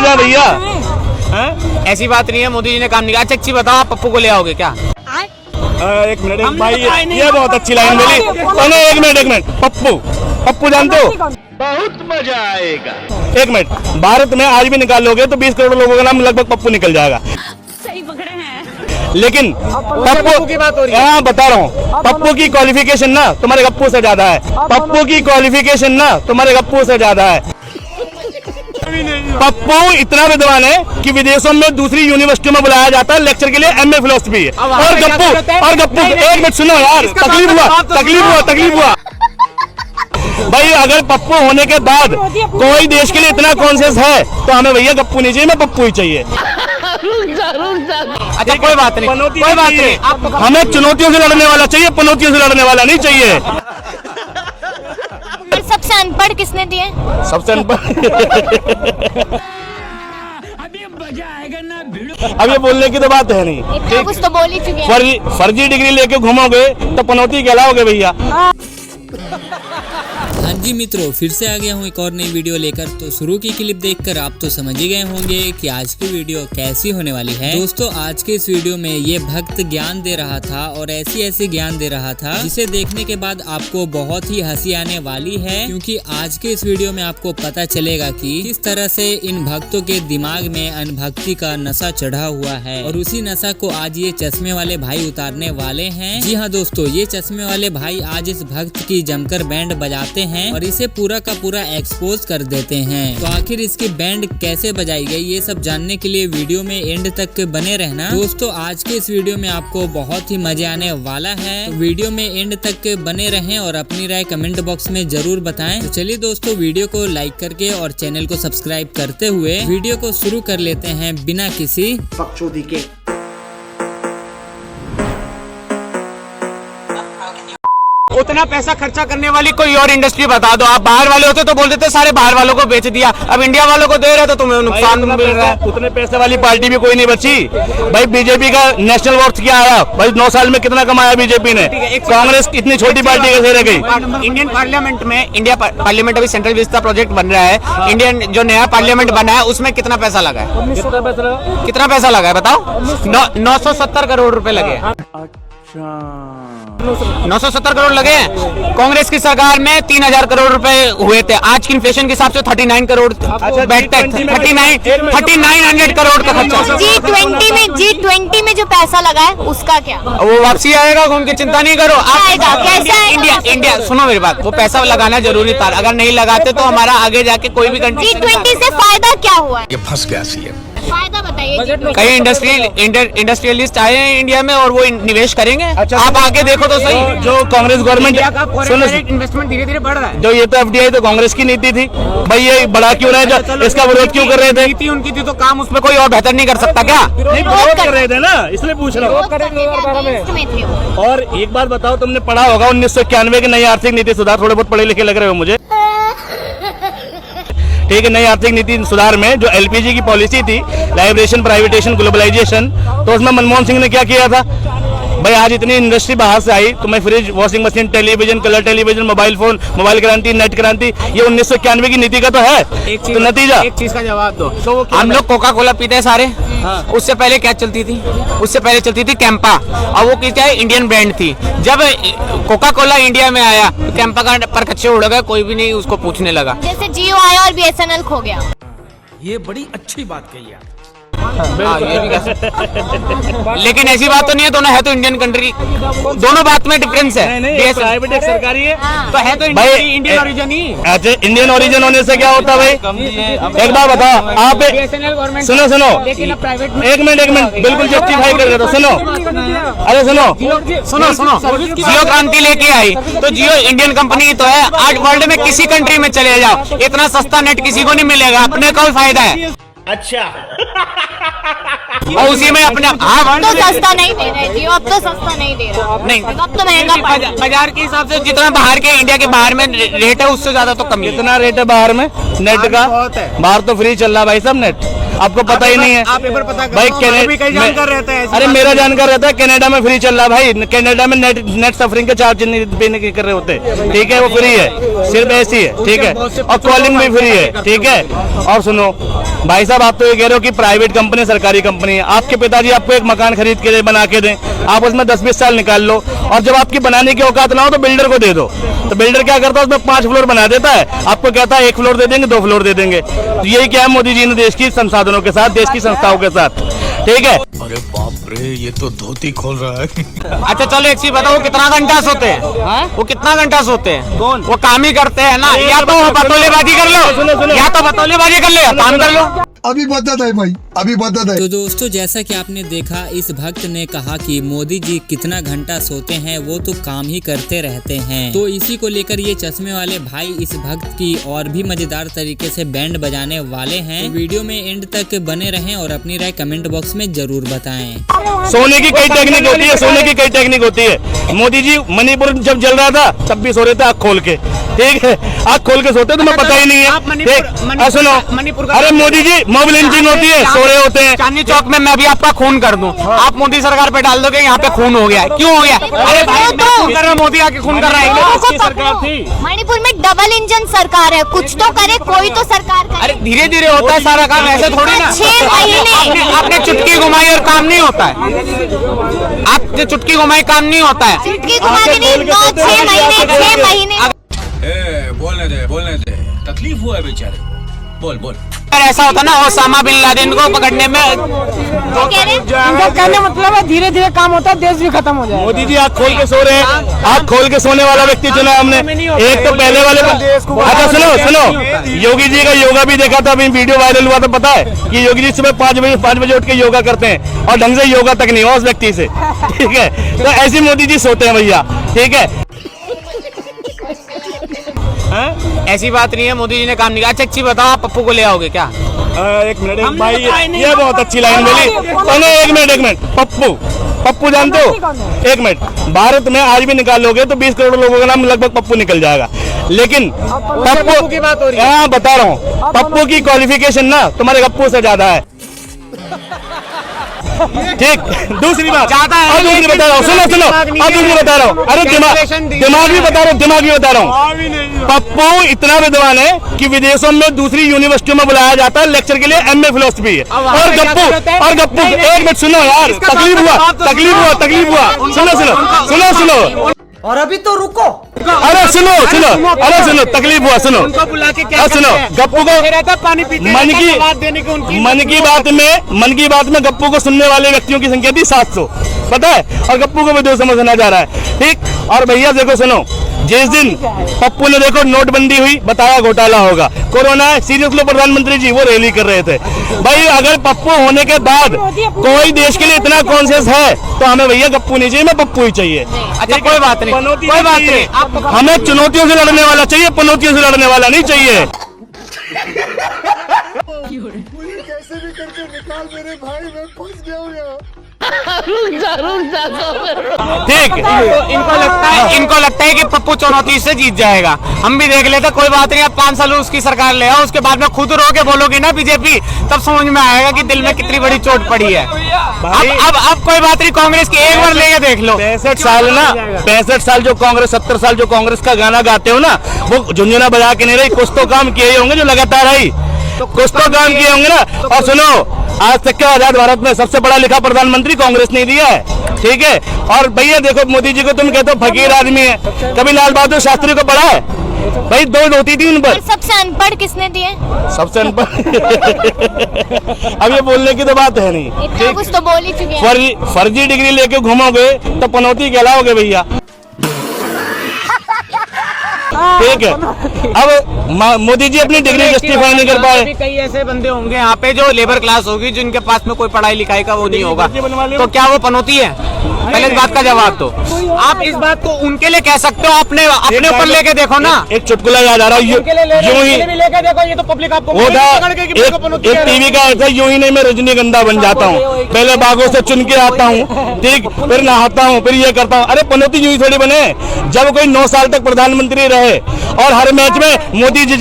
है भैया। ऐसी बात नहीं है, मोदी जी ने काम नहीं किया। अच्छा अच्छी बताओ, आप पप्पू को ले आओगे क्या? एक मिनट भाई, ये बहुत अच्छी लाइन बोली। एक मिनट, पप्पू जानते हो? बहुत मजा आएगा। एक मिनट, भारत में आज भी निकालोगे तो 20 करोड़ लोगों का नाम लगभग पप्पू निकल जाएगा। सही पकड़े हैं। लेकिन पप्पू की बात हो रही है। हाँ बता रहा हूँ, पप्पू की क्वालिफिकेशन ना तुम्हारे गप्पू से ज्यादा है। पप्पू की क्वालिफिकेशन ना तुम्हारे गप्पू से ज्यादा है। पप्पू इतना विद्वान है कि विदेशों में दूसरी यूनिवर्सिटी में बुलाया जाता है लेक्चर के लिए, एमए फिलोसफी है। और गप्पू एक मिनट सुनो यार, तकलीफ हुआ भाई। अगर पप्पू होने के बाद कोई देश के लिए इतना कॉन्शियस है तो हमें भैया गप्पू नहीं चाहिए, मैं पप्पू ही चाहिए। अच्छा कोई बात नहीं, हमें चुनौतियों से लड़ने वाला चाहिए, पनौतियों से लड़ने वाला नहीं चाहिए। सबसे अनपढ़ किसने दिए? सबसे अनपढ़ अब ये बोलने की तो बात है नहीं, इतना कुछ तो बोल ही चुके हैं। फर्जी डिग्री लेके घूमोगे तो पनौती कहलाओगे भैया। हाँ जी मित्रों, फिर से आ गया हूँ एक और नई वीडियो लेकर। तो शुरू की क्लिप देखकर आप तो समझ ही गए होंगे कि आज की वीडियो कैसी होने वाली है। दोस्तों आज के इस वीडियो में ये भक्त ज्ञान दे रहा था और ऐसी ज्ञान दे रहा था जिसे देखने के बाद आपको बहुत ही हंसी आने वाली है, क्योंकि आज के इस वीडियो में आपको पता चलेगा कि किस तरह से इन भक्तों के दिमाग में अनभक्ति का नशा चढ़ा हुआ है और उसी नशा को आज ये चश्मे वाले भाई उतारने वाले हैं। जी हाँ दोस्तों, ये चश्मे वाले भाई आज इस भक्त की जमकर बैंड बजाते हैं और इसे पूरा का पूरा एक्सपोज कर देते हैं। तो आखिर इसकी बैंड कैसे बजाई गई, ये सब जानने के लिए वीडियो में एंड तक बने रहना। दोस्तों आज के इस वीडियो में आपको बहुत ही मजा आने वाला है, तो वीडियो में एंड तक बने रहें और अपनी राय कमेंट बॉक्स में जरूर बताएं। तो चलिए दोस्तों, वीडियो को लाइक करके और चैनल को सब्सक्राइब करते हुए वीडियो को शुरू कर लेते हैं बिना किसी बकचोदी के। उतना पैसा खर्चा करने वाली कोई और इंडस्ट्री बता दो। आप बाहर वाले होते तो बोल देते सारे बाहर वालों को बेच दिया, अब इंडिया वालों को दे रहे तो तुम्हें नुकसान मिल रहा है। उतने पैसे वाली पार्टी भी कोई नहीं बची भाई। बीजेपी का नेशनल वर्थ क्या आया भाई? 9 साल में कितना कमाया बीजेपी ने? कांग्रेस इतनी छोटी पार्टी कैसे रह गई? इंडियन पार्लियामेंट में, इंडिया पार्लियामेंट अभी सेंट्रल विस्ता प्रोजेक्ट बन रहा है। इंडियन जो नया पार्लियामेंट बना है उसमें कितना पैसा लगा है? कितना पैसा लगा है बताओ? 970 करोड़ रुपए लगे। 970 करोड़ लगे हैं। कांग्रेस की सरकार में 3000 करोड़ रुपए हुए थे। आज की इन्फ्लेशन के हिसाब से 39 करोड़ बैठता है। 3900 करोड़ का खर्चा। G20 में जो पैसा लगा है उसका क्या? वो वापसी आएगा, उनकी चिंता नहीं करो। आएगा, कैसे आएगा? इंडिया सुनो मेरी बात, वो पैसा लगाना जरूरी था। अगर नहीं लगाते तो हमारा आगे जाके कोई भी कंट्री। G20 से फायदा क्या हुआ है? ये फंस गया सीएम। फायदा बताइए। कई इंडस्ट्रियलिस्ट आए हैं इंडिया में और वो निवेश करेंगे। आप आके देखो तो सही। जो कांग्रेस गवर्नमेंट इन्वेस्टमेंट धीरे धीरे बढ़ रहा है। जो ये तो एफडीआई तो कांग्रेस की नीति थी भाई, ये बढ़ा क्यों रहे थे? इसका विरोध क्यों कर रहे थे? नीति उनकी थी तो काम उसमें कोई और बेहतर नहीं कर सकता क्या? नहीं विरोध कर रहे थे ना, इसलिए पूछ रहा हूँ। और एक बात बताओ, तुमने पढ़ा होगा 1991 की नई आर्थिक नीति सुधार, थोड़े बहुत पढ़े लिखे लग रहे हो मुझे, ठीक है। नई आर्थिक नीति सुधार में जो एलपीजी की पॉलिसी थी, लाइब्रेशन, प्राइवेटेशन, ग्लोबलाइजेशन, तो उसमें मनमोहन सिंह ने क्या किया था भाई? आज इतनी इंडस्ट्री बाहर से आई, तुम्हें fridge, washing machine, television, colour television, mobile phone, mobile क्रांति, नेट क्रांति, ये 1991 की नीति का तो है। तो नतीजा, एक चीज का जवाब दो। हम लोग कोका कोला पीते हैं सारे। उससे पहले क्या चलती थी? उससे पहले चलती थी कैंपा, और वो क्या है, इंडियन ब्रांड थी। जब कोका कोला इंडिया में आया तो कैंपा का पर कच्चे उड़ गए, कोई भी नहीं उसको पूछने लगा। जैसे जियो आया और बीएसएनएल खो गया। ये बड़ी अच्छी बात कही है। ये भी लेकिन ऐसी बात तो नहीं है, दोनों है तो इंडियन कंट्री। दोनों बात में डिफरेंस है। प्राइवेट एक सरकारी है तो है तो इंडियन ओरिजिन ही। अच्छा, इंडियन ओरिजिन होने से क्या होता है भाई? एक बात बताओ आप। सुनो एक मिनट बिल्कुल जस्टिफाई कर रहे हो। सुनो, अरे सुनो, जियो क्रांति लेके आई तो जियो इंडियन कंपनी तो है। आज वर्ल्ड में किसी कंट्री में चले जाओ, इतना सस्ता नेट किसी को नहीं मिलेगा, अपने को फायदा है। अच्छा और उसी में अपने तो सस्ता नहीं दे रहे जियो, अब तो सस्ता नहीं दे रहा। नहीं, अब तो महंगा बाजार के हिसाब से जितना बाहर के, इंडिया के बाहर में रेट है उससे ज्यादा तो कम। कितना रेट है बाहर में नेट का? बाहर तो फ्री चल रहा है भाई सब नेट। आपको पता ही नहीं है आप पेपर पता करो, भाई। हमारे भी कई जानकार रहते हैं, ऐसी अरे बात मेरा नहीं। जानकार रहता है, कनाडा में फ्री चल रहा है भाई। कनाडा में नेट सफरिंग के चार्ज नहीं पे नहीं कर रहे होते, ठीक है, वो फ्री है, सिर्फ ऐसी है, ठीक है, और कॉलिंग भी फ्री है, ठीक है। और सुनो भाई साहब, आप तो ये कह रहे हो कि प्राइवेट कंपनी सरकारी कंपनी है। आपके पिताजी आपको एक मकान खरीद के बना के दें, आप उसमें 10-20 साल निकाल लो, और जब आपकी बनाने की औकात ना हो तो बिल्डर को दे दो। तो बिल्डर क्या करता है, उसमें 5 फ्लोर बना देता है, आपको कहता है 1 फ्लोर दे देंगे, 2 फ्लोर दे देंगे। तो यही क्या है मोदी जी ने देश की संसाधनों के साथ, देश की संस्थाओं के साथ, ठीक है। अरे बाप रे, ये तो धोती खोल रहा है। अच्छा चलो एक चीज बताओ, वो कितना घंटा सोते हैं? वो कितना घंटा सोते हैं? कौन? वो काम ही करते हैं ना, या तो बतौलेबाजी कर लो, या तो बतौलेबाजी कर लो, या काम कर लो। अभी बदत है भाई, अभी बदत है। तो दोस्तों जैसा कि आपने देखा, इस भक्त ने कहा कि मोदी जी कितना घंटा सोते हैं, वो तो काम ही करते रहते हैं। तो इसी को लेकर ये चश्मे वाले भाई इस भक्त की और भी मजेदार तरीके से बैंड बजाने वाले हैं। तो वीडियो में एंड तक बने रहें और अपनी राय कमेंट बॉक्स में जरूर बताएं। सोने की कई टेक्निक होती है, सोने की कई टेक्निक होती है। मोदी जी मणिपुर जब जल रहा था तब भी सो रहे थे आँख खोल के, ठीक है, आँख खोल के सोते, तुम्हें पता ही नहीं आप है, मणिपुर- ठीक। मणिपुर- सुनो, मणिपुर का- अरे मोदी जी मोब लिंचिंग होती है, सो रहे होते हैं। चांदनी चौक में मैं भी आपका खून कर दूं, आप मोदी सरकार पे डाल दोगे यहाँ पे खून हो गया है, क्यों हो गया? अरे भाई मैं खून कर रहा हूं, मोदी आके खून कर रहा है। लोगों को पता है, मणिपुर में डबल इंजन सरकार है, कुछ तो करे, कोई तो सरकार करे। अरे धीरे धीरे होता है सारा काम, ऐसे थोड़ी ना। 6 महीने आपने चुटकी घुमाई और काम नहीं होता है, आपने चुटकी घुमाई काम नहीं होता है। चुटकी घुमा के नहीं, 6 महीने, 6 महीने। बोलने दे, तकलीफ हुआ है बेचारे, बोल बोल। अगर ऐसा होता ना ओसामा बिन लादेन को पकड़ने में, क्या कह रहे हैं? इनका कहने मतलब है धीरे धीरे काम होता है, देश भी खत्म हो जाएगा। मोदी जी आँख खोल के सो रहे हैं, आँख खोल के सोने वाला व्यक्ति चुना हमने। एक तो पहले वाले अच्छा सुनो, योगी जी का योगा भी देखा था, अभी वीडियो वायरल हुआ था, पता है कि योगी जी सुबह 5 बजे उठ के योगा करते हैं और ढंग से योगा तक नहीं हुआ उस व्यक्ति से, ठीक है। तो ऐसे मोदी जी सोते हैं भैया, ठीक है। ऐसी बात नहीं है, मोदी जी ने काम नहीं किया। अच्छा अच्छी बताओ, आप पप्पू को ले आओगे क्या? एक मिनट भाई, ये बहुत अच्छी लाइन बोली। सुनो एक मिनट, पप्पू जानते हो? एक मिनट, भारत में आज भी निकालोगे तो 20 करोड़ लोगों का नाम लगभग पप्पू निकल जाएगा, लेकिन पप्पू की बात हो रही है। हाँ बता रहा हूँ, पप्पू की क्वालिफिकेशन ना तुम्हारे गप्पू से ज्यादा है, ठीक। दूसरी बात ज्यादा है, और दूसरी बता रहा हूँ, सुनो और दूसरी बता रहा हूँ, अरे दिमाग भी बता रहा हूँ। पप्पू इतना विद्वान है कि विदेशों में दूसरी यूनिवर्सिटियों में बुलाया जाता है लेक्चर के लिए, MA फिलोसफी है। और गप्पू एक मिनट सुनो यार, तकलीफ हुआ, सुनो और अभी तो रुको, अरे सुनो तकलीफ हुआ, सुनो उनको बुला के क्या सुनो, करते हैं? गप्पू को रहता पानी पीते मन रहता, की जवाब देने की उनकी मन की बात में गप्पू को सुनने वाले व्यक्तियों की संख्या थी 700, पता है, और गप्पू को विदेश में सुना जा रहा है, ठीक। और भैया देखो सुनो, जिस दिन पप्पू ने देखो नोटबंदी हुई, बताया घोटाला होगा, कोरोना सीरियस लो, प्रधानमंत्री जी वो रैली कर रहे थे। भाई अगर पप्पू होने के बाद कोई देश के लिए इतना कॉन्शियस है तो हमें भैया गप्पू नहीं चाहिए, हमें पप्पू ही चाहिए। अच्छा कोई बात नहीं, हमें चुनौतियों से लड़ने वाला चाहिए, पनौतियों से लड़ने वाला नहीं चाहिए। कैसे भी करके निकाल मेरे भाई, मैं फंस गया हूँ यहाँ। ठीक, इनको लगता है कि पप्पू चुनौती से जीत जाएगा। हम भी देख लेते, कोई बात नहीं, अब 5 साल उसकी सरकार ले आओ, उसके बाद में खुद रो के बोलोगी ना बीजेपी, तब समझ में आएगा कि दिल में कितनी बड़ी चोट पड़ी है। अब कोई बात नहीं, कांग्रेस की एक बार लेके देख लो। 65 साल जो कांग्रेस, 70 साल जो कांग्रेस का गाना गाते हो ना, वो झुंझुना बजा के नहीं रही, कुछ तो काम किए होंगे जो लगातार आई, कुछ तो काम किए होंगे ना। और सुनो, आज तक के आजाद भारत में सबसे बड़ा लिखा प्रधानमंत्री कांग्रेस ने दिया है, ठीक है। और भैया देखो, मोदी जी को तुम कहते हो फकीर आदमी है, कभी लाल बहादुर शास्त्री को पढ़ा है? भाई 2 होती थी उन पर। और सबसे अनपढ़ किसने दिए? सबसे अनपढ़ अब ये बोलने की तो बात है नहीं, इतना कुछ तो बोल ही चुके हैं। फर्जी डिग्री लेके घूमोगे तो पनौती कहलाओगे भैया, ठीक है। अब मोदी जी अपनी डिग्री जस्टिफाई नहीं कर पाए। कई ऐसे बंदे होंगे यहाँ पे जो लेबर क्लास होगी, जिनके पास में कोई पढ़ाई लिखाई का वो नहीं होगा, तो क्या वो पनौती है? पहले इस बात का जवाब दो। आप इस बात को उनके लिए कह सकते हो, अपने ऊपर लेके देखो ना। एक चुटकुला याद आ रहा है, यूं ही लेके देखो, ये तो पब्लिक आपको वो था, एक टीवी का ऐसा, यूं ही नहीं मैं रजनीगंधा बन जाता हूँ, पहले बागों से चुन के आता हूँ, ठीक, फिर नहाता हूँ, फिर ये करता हूँ। अरे पनौती यूं ही थोड़ी बने, जब कोई 9 साल तक प्रधानमंत्री रहे और हर मैच में मोदी जी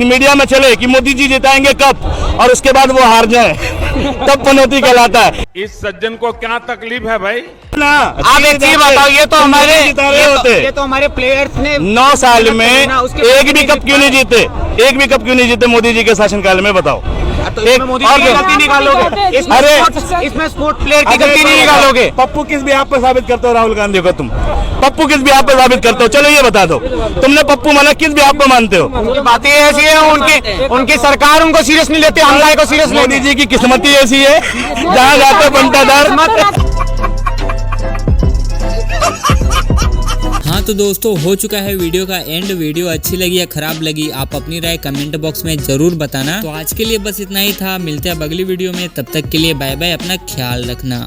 मीडिया में चले कि मोदी जी जिताएंगे कप, और उसके बाद वो हार जाए, तब पनौती कहलाता है। इस सज्जन को क्या तकलीफ है भाई? आप एक चीज बताओ, ये तो हमारे प्लेयर्स ने 9 साल में एक भी कप क्यों नहीं जीते? एक भी कप क्यों नहीं जीते मोदी जी के शासनकाल में? बताओ। एक मोदी जी की गलती निकालोगे? इसमें स्पोर्ट प्लेयर की गलती नहीं निकालोगे? पप्पू किस भी आप पे साबित करते हो? राहुल गांधी को तुम पप्पू किस भी आप पे साबित करते हो? चलो ये बता दो, तुमने पप्पू माना किस भी आप पे मानते हो? उनकी बातें ऐसी है, उनकी सरकार उनको सीरियस नहीं लेती, हमला को सीरियस मोदी जी की किस्मत ही ऐसी है, जहाँ जाते बनता दर। हाँ तो दोस्तों, हो चुका है वीडियो का एंड। वीडियो अच्छी लगी या खराब लगी, आप अपनी राय कमेंट बॉक्स में जरूर बताना। तो आज के लिए बस इतना ही था, मिलते हैं अब अगली वीडियो में, तब तक के लिए बाय बाय, अपना ख्याल रखना।